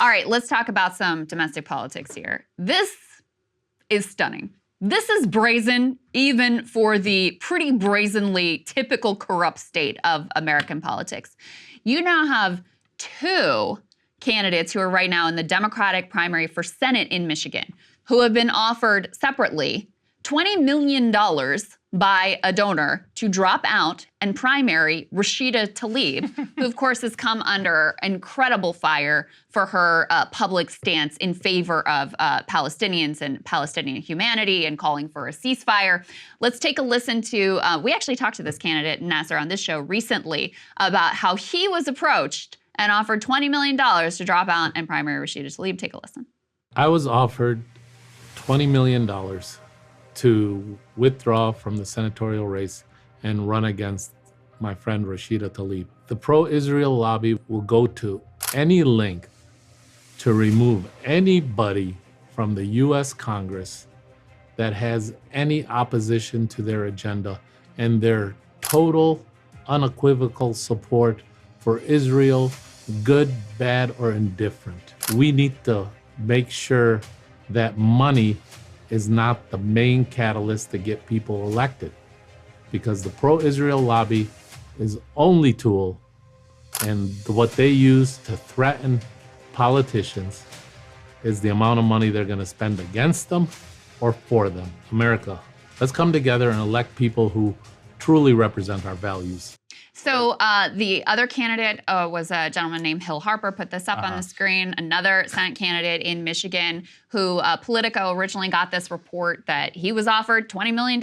All right, let's talk about some domestic politics here. This is stunning. This is brazen, even for the pretty brazenly typical corrupt state of American politics. You now have two candidates who are right now in the Democratic primary for Senate in Michigan who have been offered separately $20 million by a donor to drop out and primary Rashida Tlaib, who of course has come under incredible fire for her public stance in favor of Palestinians and Palestinian humanity and calling for a ceasefire. Let's take a listen to, we actually talked to this candidate, Nasser, on this show recently about how he was approached and offered $20 million to drop out and primary Rashida Tlaib. Take a listen. I was offered $20 million to withdraw from the senatorial race and run against my friend Rashida Tlaib. The pro-Israel lobby will go to any length to remove anybody from the U.S. Congress that has any opposition to their agenda and their total, unequivocal support for Israel, good, bad, or indifferent. We need to make sure that money is not the main catalyst to get people elected, because the pro-Israel lobby is only tool, and what they use to threaten politicians is the amount of money they're going to spend against them or for them. America, let's come together and elect people who truly represent our values. So the other candidate was a gentleman named Hill Harper. Put this up on the screen. Another Senate candidate in Michigan who Politico originally got this report that he was offered $20 million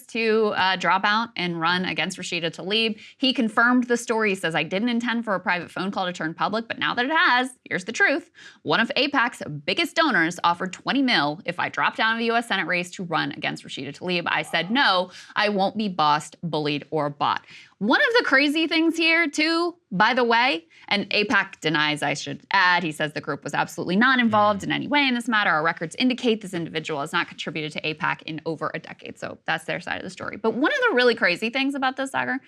to drop out and run against Rashida Tlaib. He confirmed the story. He says, I didn't intend for a private phone call to turn public, but now that it has, here's the truth. One of AIPAC's biggest donors offered $20 million if I dropped out of the U.S. Senate race to run against Rashida Tlaib. I said, no, I won't be bossed, bullied, or bought. One of the crazy things here, too, by the way, and AIPAC denies, I should add, he says the group was absolutely not involved in any way in this matter. Our records indicate this individual has not contributed to AIPAC in over a decade. So that's their side of the story. But one of the really crazy things about this, Saagar,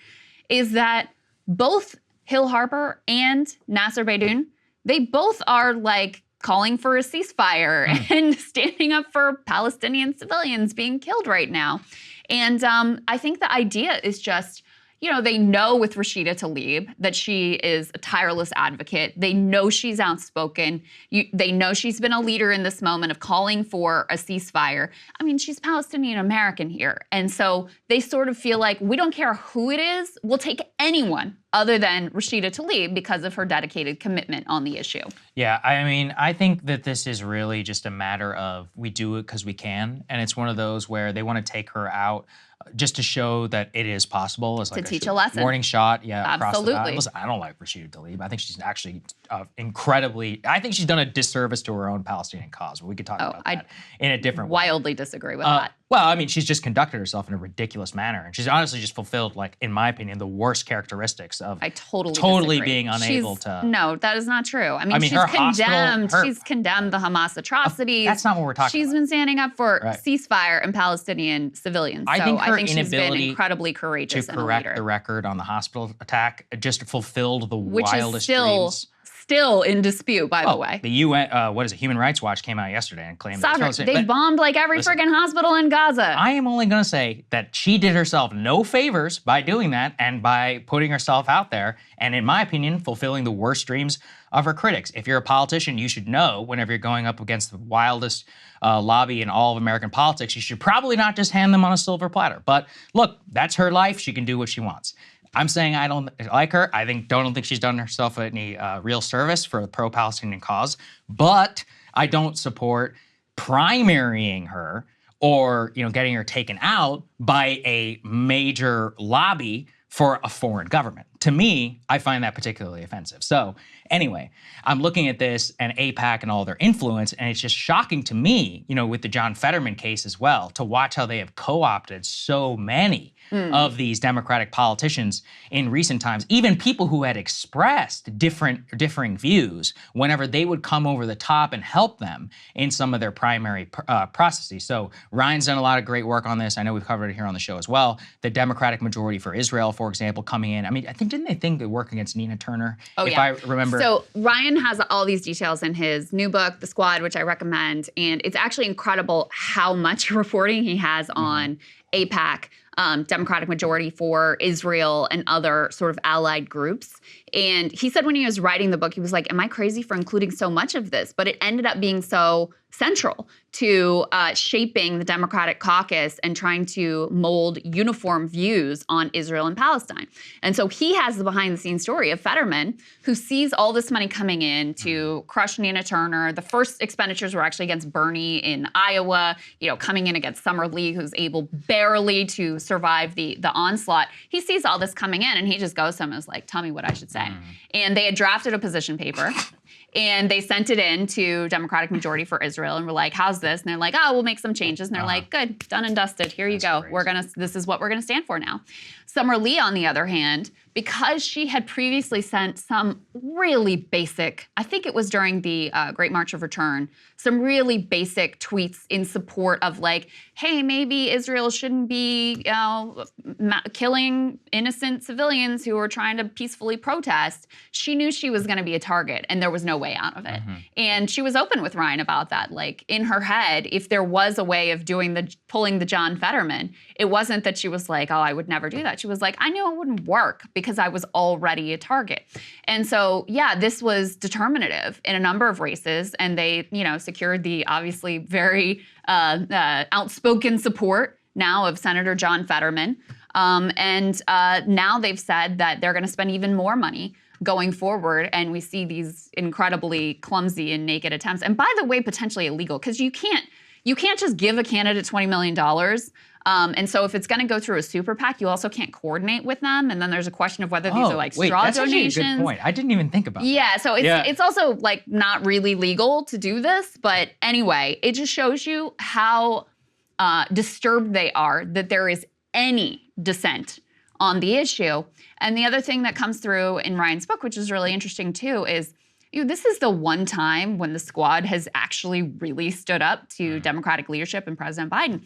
is that both Hill Harper and Nasser Beydoun, they both are like calling for a ceasefire and standing up for Palestinian civilians being killed right now. And I think the idea is just, you know, they know with Rashida Tlaib that she is a tireless advocate. They know she's outspoken. They know she's been a leader in this moment of calling for a ceasefire. I mean, she's Palestinian American here. And so they sort of feel like, we don't care who it is, we'll take anyone other than Rashida Tlaib because of her dedicated commitment on the issue. Yeah, I mean, I think that this is really just a matter of we do it because we can. And it's one of those where they want to take her out just to show that it is possible. It's like to teach a lesson. Warning shot, yeah. Absolutely. Listen, I don't like Rashida Tlaib. I think she's actually incredibly, I think she's done a disservice to her own Palestinian cause, but we could talk about that in a different way. Wildly disagree with that. Well, I mean, she's just conducted herself in a ridiculous manner, and she's honestly just fulfilled, like, in my opinion, the worst characteristics of totally being unable to. No, that is not true. I mean she's condemned. She's condemned the Hamas atrocities. That's not what we're talking about. She's been standing up for ceasefire and Palestinian civilians. I think her she's been inability incredibly courageous to correct the record on the hospital attack just fulfilled the wildest dreams. Still in dispute, by the way. The UN, what is it? Human Rights Watch came out yesterday and claimed that they bombed like every friggin' hospital in Gaza. I am only going to say that she did herself no favors by doing that and by putting herself out there, and in my opinion, fulfilling the worst dreams of her critics. If you're a politician, you should know whenever you're going up against the wildest lobby in all of American politics, you should probably not just hand them on a silver platter. But look, that's her life. She can do what she wants. I'm saying I don't like her. I don't think she's done herself any real service for the pro-Palestinian cause. But I don't support primarying her or getting her taken out by a major lobby for a foreign government. To me, I find that particularly offensive. So anyway, I'm looking at this and AIPAC and all their influence, and it's just shocking to me, with the John Fetterman case as well, to watch how they have co-opted so many of these Democratic politicians in recent times, even people who had expressed differing views whenever they would come over the top and help them in some of their primary processes. So Ryan's done a lot of great work on this. I know we've covered it here on the show as well. The Democratic majority for Israel, for example, coming in. I mean, I think didn't they think they work against Nina Turner? Oh, if yeah. I remember. So Ryan has all these details in his new book, The Squad, which I recommend. And it's actually incredible how much reporting he has on AIPAC, Democratic majority for Israel and other sort of allied groups. And he said when he was writing the book, he was like, am I crazy for including so much of this? But it ended up being so central to shaping the Democratic caucus and trying to mold uniform views on Israel and Palestine. And so he has the behind-the-scenes story of Fetterman, who sees all this money coming in to crush Nina Turner. The first expenditures were actually against Bernie in Iowa, coming in against Summer Lee, who's able barely to survive the onslaught. He sees all this coming in, and he just goes to him and is like, tell me what I should say. And they had drafted a position paper. And they sent it in to Democratic majority for Israel and were like, how's this? And they're like, oh, we'll make some changes. And they're like, good, done and dusted. Here you go. Crazy. This is what we're gonna stand for now. Summer Lee, on the other hand, because she had previously sent some really basic, I think it was during the Great March of Return, some really basic tweets in support of like, hey, maybe Israel shouldn't be killing innocent civilians who are trying to peacefully protest. She knew she was gonna be a target and there was no way out of it. And she was open with Ryan about that. Like in her head, if there was a way of pulling the John Fetterman, it wasn't that she was like, oh, I would never do that. She was like, I knew it wouldn't work because I was already a target. And so, yeah, this was determinative in a number of races, and they, secured the obviously very outspoken support now of Senator John Fetterman. And now they've said that they're going to spend even more money going forward, and we see these incredibly clumsy and naked attempts. And by the way, potentially illegal, because you can't just give a candidate $20 million. And so if it's going to go through a super PAC, you also can't coordinate with them. And then there's a question of whether these are like straw that's donations. Actually a good point. I didn't even think about that. Yeah, so it's also like not really legal to do this. But anyway, it just shows you how disturbed they are that there is any dissent on the issue. And the other thing that comes through in Ryan's book, which is really interesting too, is this is the one time when the Squad has actually really stood up to Democratic leadership and President Biden.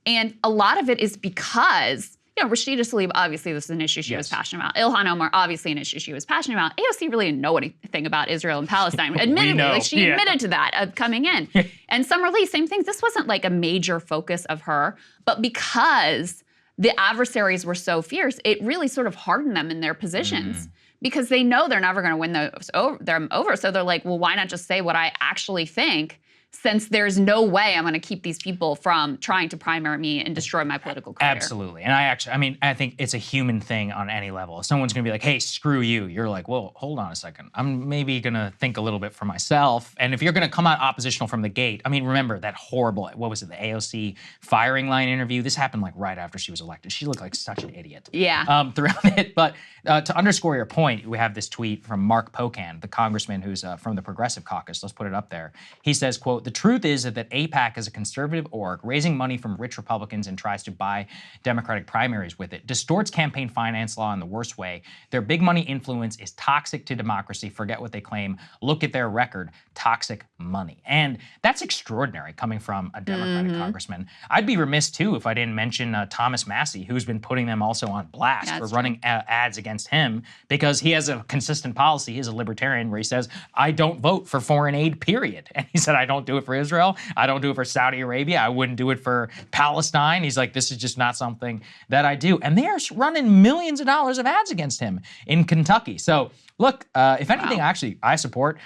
And a lot of it is because, Rashida Tlaib, obviously this is an issue she was passionate about. Ilhan Omar, obviously an issue she was passionate about. AOC really didn't know anything about Israel and Palestine. Admittedly, she admitted to that coming in. And Summer Lee, same thing. This wasn't like a major focus of her, but because the adversaries were so fierce, it really sort of hardened them in their positions. Because they know they're never going to win them over. So they're like, well, why not just say what I actually think, since there's no way I'm going to keep these people from trying to primary me and destroy my political career. Absolutely. And I think it's a human thing on any level. If someone's going to be like, hey, screw you, you're like, well, hold on a second. I'm maybe going to think a little bit for myself. And if you're going to come out oppositional from the gate, remember that horrible, what was it, the AOC firing line interview? This happened like right after she was elected. She looked like such an idiot. Yeah. Throughout it. But to underscore your point, we have this tweet from Mark Pocan, the congressman who's from the Progressive Caucus. Let's put it up there. He says, quote, the truth is that AIPAC is a conservative org raising money from rich Republicans and tries to buy Democratic primaries with it, distorts campaign finance law in the worst way. Their big money influence is toxic to democracy. Forget what they claim. Look at their record. Toxic money. And that's extraordinary coming from a Democratic congressman. I'd be remiss, too, if I didn't mention Thomas Massey, who's been putting them also on blast for running ads against him because he has a consistent policy. He's a libertarian where he says, I don't vote for foreign aid, period. And he said, I don't do it for Israel. I don't do it for Saudi Arabia. I wouldn't do it for Palestine. He's like, this is just not something that I do. And they are running millions of dollars of ads against him in Kentucky. So look, if anything, actually, I support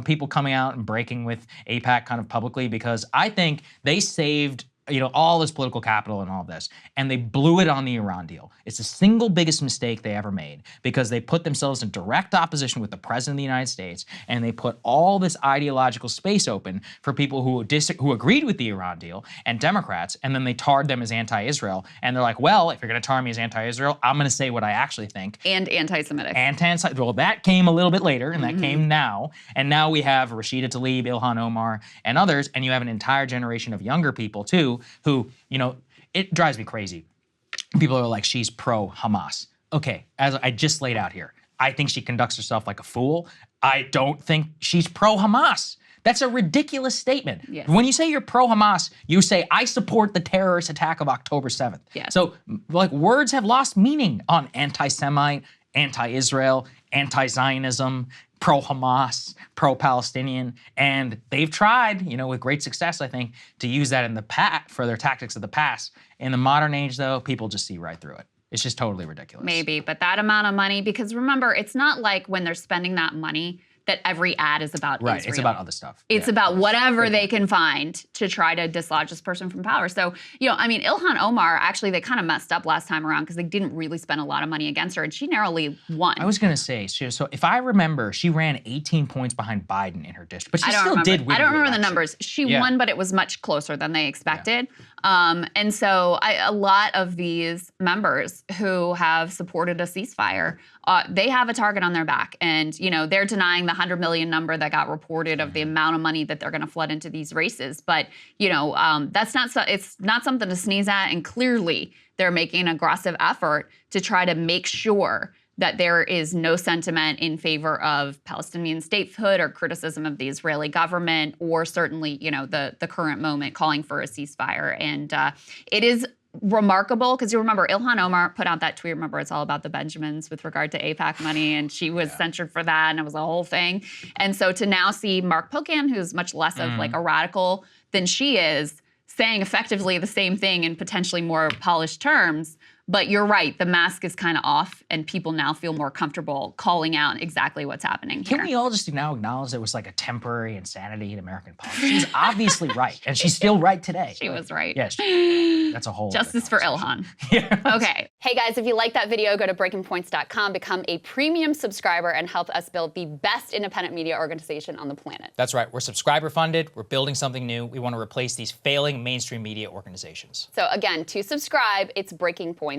people coming out and breaking with AIPAC kind of publicly because I think they saved all this political capital and all of this, and they blew it on the Iran deal. It's the single biggest mistake they ever made because they put themselves in direct opposition with the president of the United States, and they put all this ideological space open for people who agreed with the Iran deal and Democrats, and then they tarred them as anti-Israel. And they're like, well, if you're going to tar me as anti-Israel, I'm going to say what I actually think. And anti-Semitic. Well, that came a little bit later, and that came now. And now we have Rashida Tlaib, Ilhan Omar, and others, and you have an entire generation of younger people, too, who, it drives me crazy. People are like, she's pro-Hamas. Okay, as I just laid out here, I think she conducts herself like a fool. I don't think she's pro-Hamas. That's a ridiculous statement. Yes. When you say you're pro-Hamas, you say, I support the terrorist attack of October 7th. Yes. So, words have lost meaning on anti-Semite, anti-Israel, anti-Zionism, pro-Hamas, pro-Palestinian, and they've tried, with great success, I think, to use that in the past for their tactics of the past. In the modern age, though, people just see right through it. It's just totally ridiculous. Maybe, but that amount of money, because remember, it's not like when they're spending that money that every ad is about Israel. Right, it's about other stuff. It's about whatever they can find to try to dislodge this person from power. So, Ilhan Omar, actually, they kind of messed up last time around because they didn't really spend a lot of money against her, and she narrowly won. I was going to say, so if I remember, she ran 18 points behind Biden in her district, but she still did win. I don't remember the numbers. She won, but it was much closer than they expected. And so a lot of these members who have supported a ceasefire, they have a target on their back. And, they're denying the 100 million number that got reported of the amount of money that they're going to flood into these races. But, it's not something to sneeze at. And clearly they're making an aggressive effort to try to make sure that there is no sentiment in favor of Palestinian statehood or criticism of the Israeli government, or certainly, the current moment calling for a ceasefire. And it is remarkable because you remember Ilhan Omar put out that tweet. Remember, it's all about the Benjamins with regard to AIPAC money, and she was censured for that, and it was a whole thing. And so to now see Mark Pocan, who's much less of like a radical than she is, saying effectively the same thing in potentially more polished terms. But you're right, the mask is kind of off, and people now feel more comfortable calling out exactly what's happening here. Can we all just now acknowledge there was like a temporary insanity in American politics? She's obviously right, and she's still right today. She was right. Yes, that's a whole justice for Ilhan. Yeah. Okay. Hey guys, if you like that video, go to breakingpoints.com, become a premium subscriber, and help us build the best independent media organization on the planet. That's right. We're subscriber funded. We're building something new. We want to replace these failing mainstream media organizations. So again, to subscribe, it's breakingpoints.com.